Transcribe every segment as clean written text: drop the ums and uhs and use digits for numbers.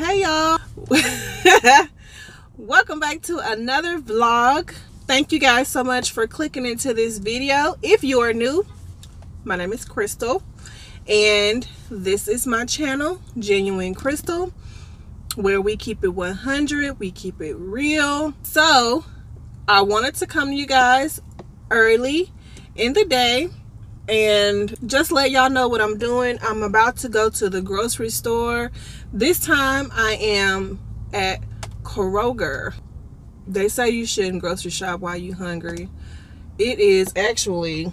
Hey y'all. Welcome back to another vlog. Thank you guys so much for clicking into this video. If you are new, my name is Crystal and this is my channel, Genuine Crystal, where we keep it 100, we keep it real. So I wanted to come to you guys early in the day and just let y'all know what I'm doing. I'm about to go to the grocery store. This time I am at Kroger. They say you shouldn't grocery shop while you hungry. It is actually,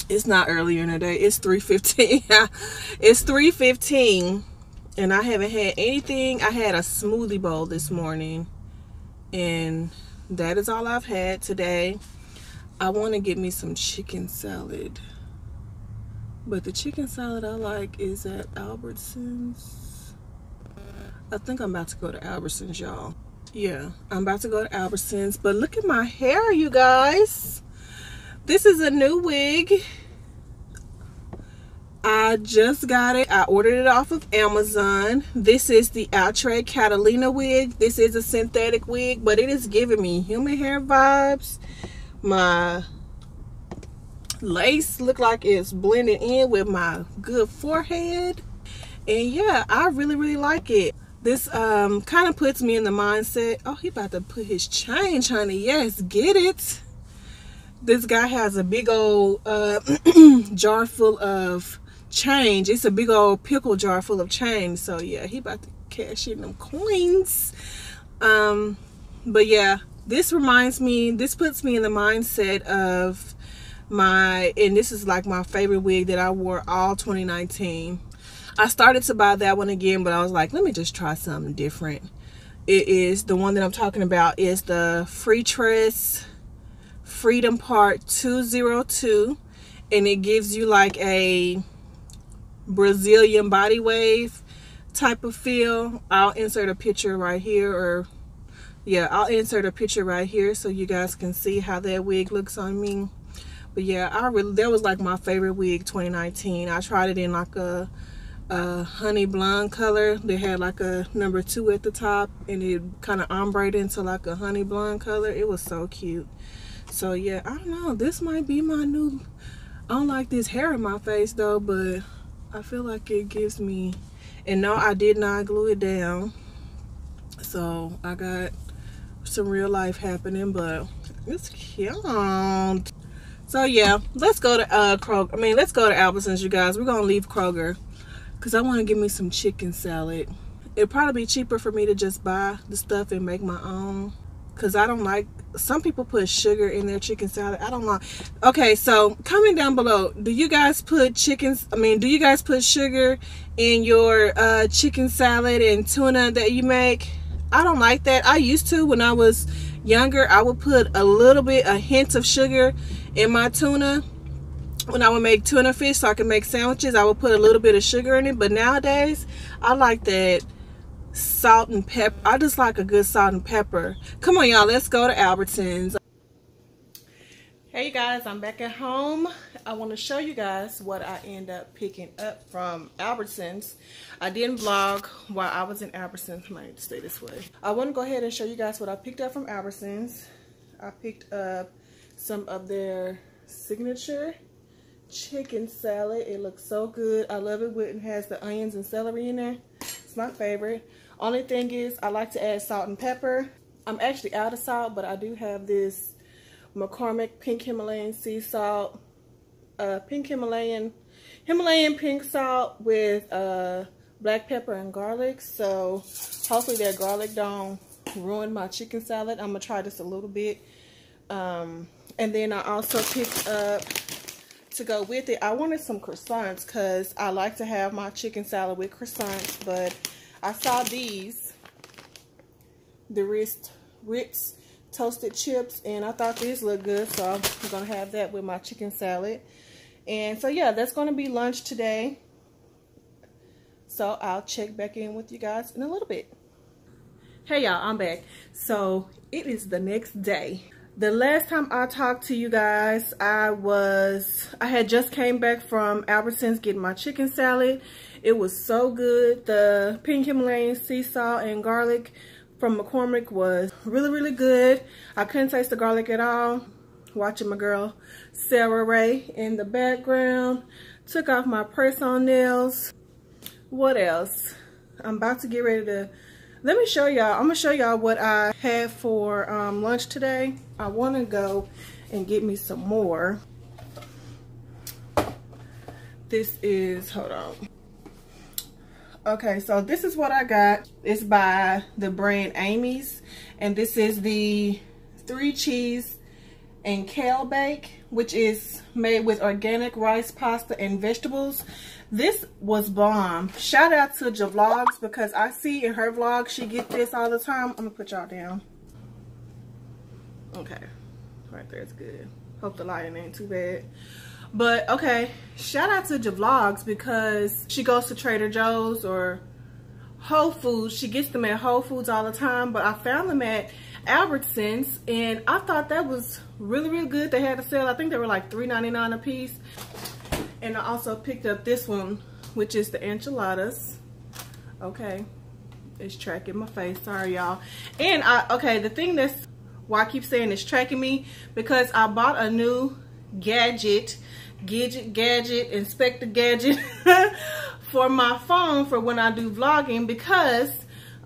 it's not earlier in the day. It's 3:15. It's 3:15 and I haven't had anything. I had a smoothie bowl this morning and that is all I've had today. I want to get me some chicken salad, but the chicken salad I like is at Albertsons. I think I'm about to go to Albertsons, y'all. Yeah, I'm about to go to Albertsons. But look at my hair, you guys. This is a new wig. I just got it. I ordered it off of Amazon. This is the Outre Catalina wig. This is a synthetic wig, but it is giving me human hair vibes. My lace look like it's blended in with my good forehead. And yeah, I really like it. This kind of puts me in the mindset. Oh, he about to put his change, honey. Yes, get it. This guy has a big old jar full of change. It's a big old pickle jar full of change. So yeah, he about to cash in them coins. But yeah, this reminds me, this puts me in the mindset of my, and this is like my favorite wig that I wore all 2019. I started to buy that one again, but I was like, let me just try something different. It is, the one that I'm talking about is the Freetress Freedom Part 202, and it gives you like a Brazilian body wave type of feel. I'll insert a picture right here, or yeah, I'll insert a picture right here so you guys can see how that wig looks on me. But yeah, that was like my favorite wig 2019. I tried it in like a honey blonde color. They had like a number 2 at the top and it kind of ombre into like a honey blonde color. It was so cute. So yeah, I don't know, this might be my new, I don't like this hair in my face though, but I feel like it gives me, and no, I did not glue it down, so I got some real life happening, but it's cute. So yeah, let's go to Kroger. Let's go to Albertsons, you guys. We're gonna leave Kroger because I want to get me some chicken salad. It'd probably be cheaper for me to just buy the stuff and make my own, because I don't like, some people put sugar in their chicken salad. I don't like. Okay, so comment down below, do you guys put do you guys put sugar in your chicken salad and tuna that you make? I don't like that. I used to when I was younger. I would put a hint of sugar in my tuna. When I would make tuna fish so I could make sandwiches, I would put a little bit of sugar in it. But nowadays, I like that salt and pepper. I just like a good salt and pepper. Come on, y'all. Let's go to Albertsons. Hey, you guys. I'm back at home. I want to show you guys what I end up picking up from Albertsons. I didn't vlog while I was in Albertsons. I might stay this way. I want to go ahead and show you guys what I picked up from Albertsons. I picked up some of their signature chicken salad. It looks so good. I love it when it has the onions and celery in there. It's my favorite. Only thing is I like to add salt and pepper. I'm actually out of salt, but I do have this McCormick pink Himalayan sea salt, pink Himalayan pink salt with black pepper and garlic. So hopefully that garlic don't ruin my chicken salad. I'm gonna try this a little bit. And then I also picked up, to go with it, I wanted some croissants because I like to have my chicken salad with croissants, but I saw these, the Ritz toasted chips, and I thought these looked good, so I'm gonna have that with my chicken salad. And so yeah, that's gonna be lunch today. So I'll check back in with you guys in a little bit. Hey y'all, I'm back. So it is the next day. The last time I talked to you guys, I had just came back from Albertsons getting my chicken salad. It was so good. The pink Himalayan sea salt and garlic from McCormick was really, really good. I couldn't taste the garlic at all. Watching my girl Sarah Ray in the background. Took off my press-on nails. What else? I'm about to get ready to, let me show y'all. I'm gonna show y'all what I had for lunch today. I want to go and get me some more. This is, hold on. Okay, so this is what I got. It's by the brand Amy's, and this is the 3 cheese and kale bake, which is made with organic rice, pasta, and vegetables. This was bomb. Shout out to Javlogs, because I see in her vlog she get this all the time. I'm gonna put y'all down. Okay, right there, it's good. Hope the lighting ain't too bad. But okay, shout out to Javlogs, because she goes to Trader Joe's or Whole Foods. She gets them at Whole Foods all the time, but I found them at Albertsons, and I thought that was really, really good. They had a sale. I think they were like $3.99 a piece. And I also picked up this one, which is the enchiladas. Okay, it's tracking my face. Sorry, y'all. And okay, the thing that's why I keep saying it's tracking me, because I bought a new gadget, Inspector Gadget for my phone for when I do vlogging, because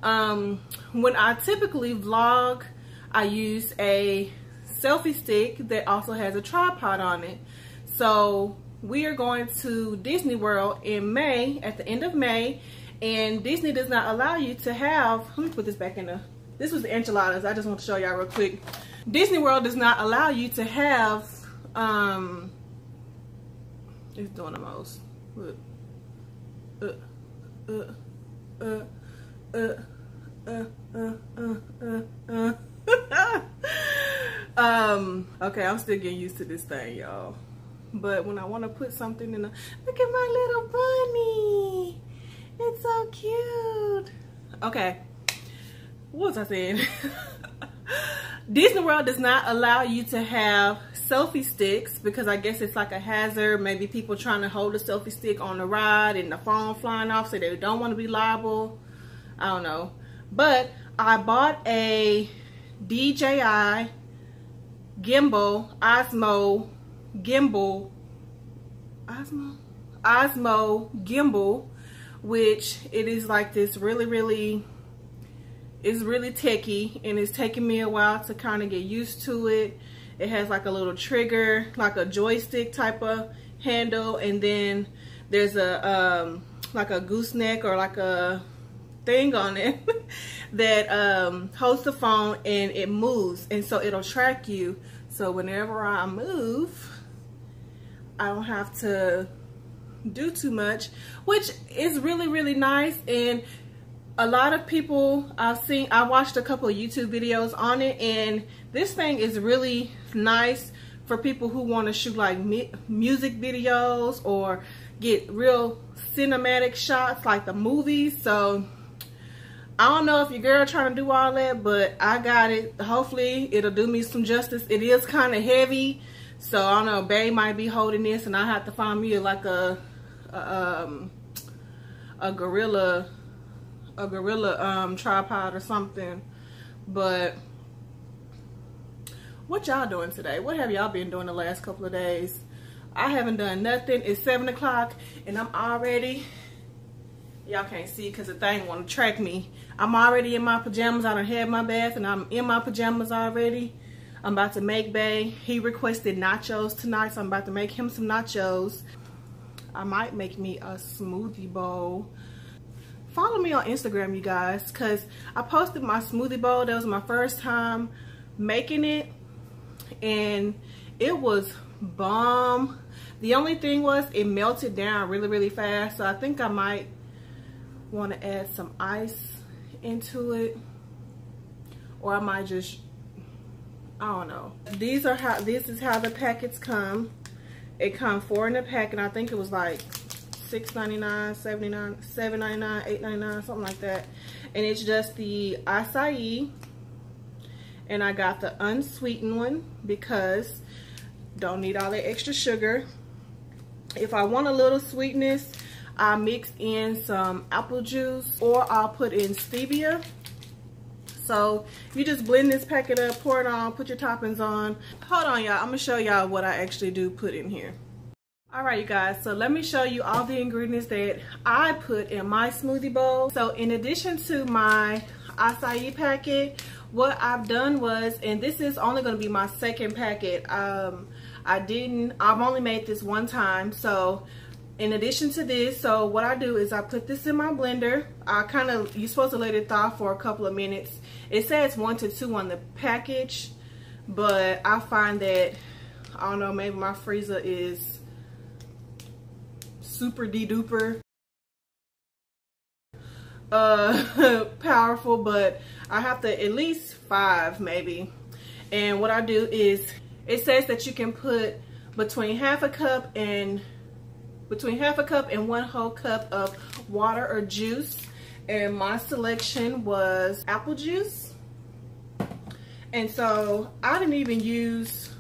when I typically vlog, I use a selfie stick that also has a tripod on it. So we are going to Disney World in May, at the end of May, and Disney does not allow you to have, let me put this back in the, this was the enchiladas. I just want to show y'all real quick. Disney World does not allow you to have, it's doing the most. Look. Okay, I'm still getting used to this thing, y'all. But when I want to put something in a, look at my little bunny. It's so cute. Okay, what was I saying? Disney World does not allow you to have selfie sticks, because I guess it's like a hazard. Maybe people trying to hold a selfie stick on the ride and the phone flying off, so they don't want to be liable. I don't know. But I bought a DJI gimbal, Osmo gimbal, which it is like this really, it's really techy, and it's taking me a while to kind of get used to it. It has like a little trigger, like a joystick type of handle, and then there's a like a gooseneck or like a thing on it that holds the phone, and it moves, and so it'll track you. So whenever I move, I don't have to do too much, which is really nice. And a lot of people I watched a couple of YouTube videos on it, and this thing is really nice for people who want to shoot like music videos or get real cinematic shots like the movies. So I don't know if your girl trying to do all that, but I got it. Hopefully it'll do me some justice. It is kind of heavy, so I don't know, Bae might be holding this, and I have to find me like a gorilla tripod or something. But what y'all doing today? What have y'all been doing the last couple of days? I haven't done nothing. It's 7 o'clock, and I'm already, y'all can't see because the thing want to track me. I'm already in my pajamas. I done had my bath, and I'm in my pajamas already. I'm about to make Bae. He requested nachos tonight, so I'm about to make him some nachos. I might make me a smoothie bowl. Follow me on Instagram, you guys, because I posted my smoothie bowl. That was my first time making it, and it was bomb. The only thing was it melted down really fast, so I think I might want to add some ice into it, or I might just, I don't know. This is how the packets come. It comes 4 in a pack, and I think it was like $6.99, $7.99, $8.99, something like that. And it's just the acai, and I got the unsweetened one because don't need all that extra sugar. If I want a little sweetness, I mix in some apple juice, or I'll put in stevia. So you just blend this packet up, pour it on, put your toppings on. Hold on, y'all, I'm gonna show y'all what I actually do put in here. All right, you guys, so let me show you all the ingredients that I put in my smoothie bowl. So in addition to my acai packet, what I've done was, and this is only going to be my second packet, I've only made this one time. So in addition to this, so what I do is I put this in my blender. You're supposed to let it thaw for a couple of minutes. It says 1 to 2 on the package, but I find that, I don't know, maybe my freezer is super de-duper powerful, but I have to at least 5 maybe. And what I do is, it says that you can put between half a cup and 1 whole cup of water or juice, and my selection was apple juice. And so I didn't even use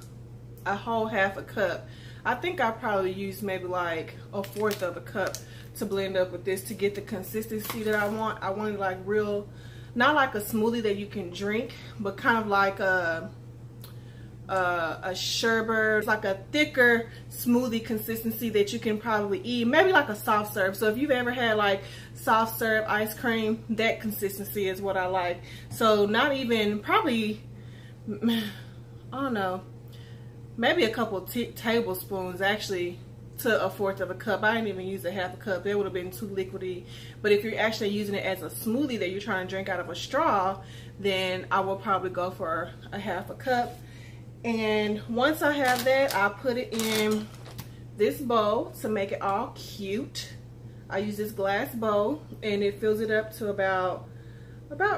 a whole half a cup. I think I probably used maybe like 1/4 of a cup to blend up with this to get the consistency that I want. I wanted like real, not like a smoothie that you can drink, but kind of like a sherbet, like a thicker smoothie consistency that you can probably eat, maybe like a soft serve. So if you've ever had like soft serve ice cream, that consistency is what I like. So not even, probably, I don't know, maybe a couple tablespoons actually to 1/4 of a cup. I didn't even use a half a cup. That would have been too liquidy. But if you're actually using it as a smoothie that you're trying to drink out of a straw, then I will probably go for a half a cup. And once I have that, I put it in this bowl to make it all cute. I use this glass bowl, and it fills it up to about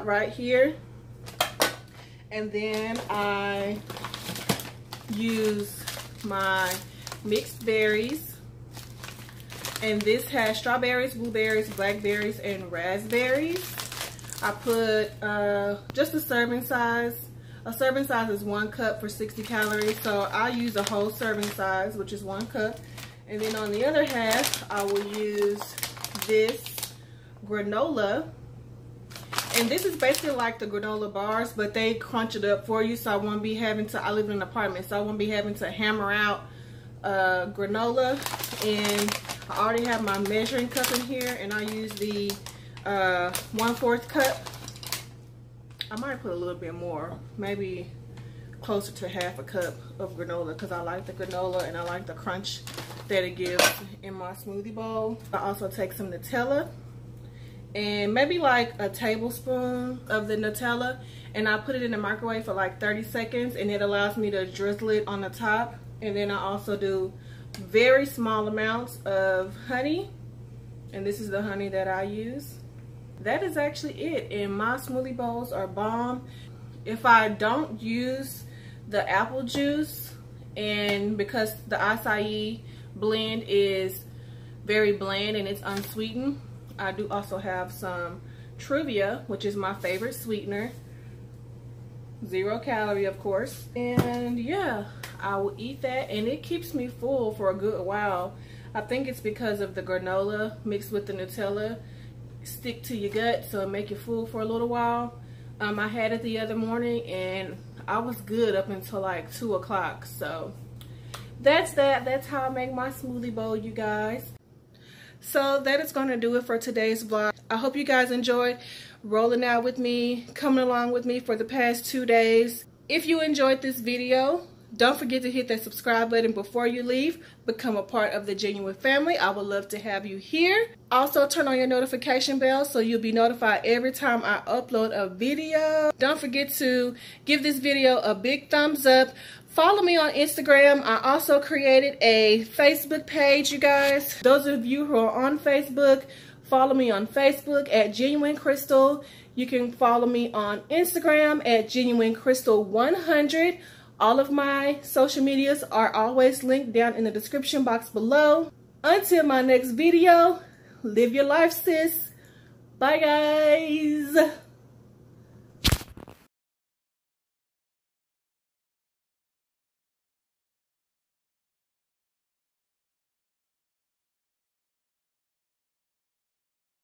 right here. And then I use my mixed berries, and this has strawberries, blueberries, blackberries, and raspberries. I put just a serving size. A serving size is 1 cup for 60 calories, so I use a whole serving size, which is 1 cup. And then on the other half, I will use this granola. And this is basically like the granola bars, but they crunch it up for you, so I won't be having to, I live in an apartment, so I won't be having to hammer out granola. And I already have my measuring cup in here, and I use the 1/4 cup. I might put a little bit more, maybe closer to half a cup of granola, because I like the granola and I like the crunch that it gives in my smoothie bowl. I also take some Nutella, and maybe like a tablespoon of the Nutella, and I put it in the microwave for like 30 seconds, and it allows me to drizzle it on the top. And then I also do very small amounts of honey, and this is the honey that I use. That is actually it, and my smoothie bowls are bomb. If I don't use the apple juice, and because the acai blend is very bland and it's unsweetened, I do also have some Truvia, which is my favorite sweetener. 0 calorie, of course. And yeah, I will eat that, and it keeps me full for a good while. I think it's because of the granola mixed with the Nutella stick to your gut, so it make you full for a little while. I had it the other morning, and I was good up until like 2 o'clock. So that's that. That's how I make my smoothie bowl, you guys. So that is going to do it for today's vlog. I hope you guys enjoyed rolling out with me, coming along with me for the past 2 days. If you enjoyed this video, don't forget to hit that subscribe button before you leave. Become a part of the Genuine family. I would love to have you here. Also, turn on your notification bell so you'll be notified every time I upload a video. Don't forget to give this video a big thumbs up. Follow me on Instagram. I also created a Facebook page, you guys. Those of you who are on Facebook, follow me on Facebook at Genuine Crystal. You can follow me on Instagram at Genuine Crystal 100. All of my social medias are always linked down in the description box below. Until my next video, live your life, sis. Bye, guys.